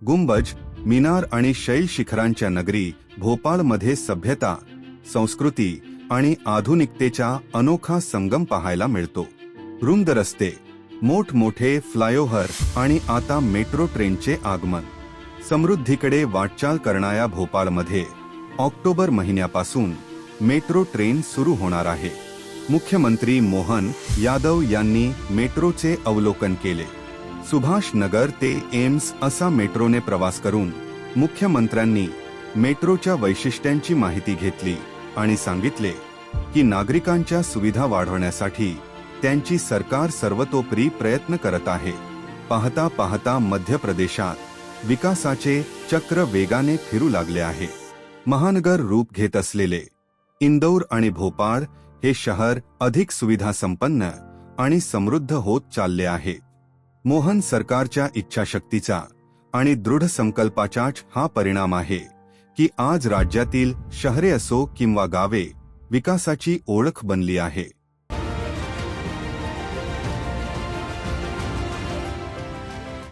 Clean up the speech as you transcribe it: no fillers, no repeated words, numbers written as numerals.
गुंबज, मिनार आणि शैल शिखरांच्या नगरी भोपाळमध्ये सभ्यता, संस्कृती आणि आधुनिकतेचा अनोखा संगम पाहायला मिळतो. रुंद रस्ते, मोठमोठे फ्लायओव्हर आणि आता मेट्रो ट्रेनचे आगमन. समृद्धीकडे वाटचाल करणाऱ्या भोपाळमध्ये ऑक्टोबर महिन्यापासून मेट्रो ट्रेन सुरू होणार आहे. मुख्यमंत्री मोहन यादव यांनी मेट्रोचे अवलोकन केले. सुभाष नगर ते एम्स असा मेट्रोने प्रवास करून मुख्यमंत्र्यांनी मेट्रोच्या वैशिष्ट्यांची माहिती घेतली आणि सांगितले की नागरिकांच्या सुविधा वाढवण्यासाठी त्यांची सरकार सर्वतोपरी प्रयत्न करत आहे. पाहता पाहता मध्य प्रदेशात विकासाचे चक्र वेगाने फिरू लागले आहे. महानगर रूप घेत असलेले इंदौर आणि भोपाळ हे शहर अधिक सुविधा संपन्न आणि समृद्ध होत चालले आहे. मोहन सरकारच्या इच्छाशक्तीचा आणि दृढ संकल्पाचाच हा परिणाम आहे की आज राज्यातील शहरे असो किंवा गावे विकासाची ओळख बनली आहे.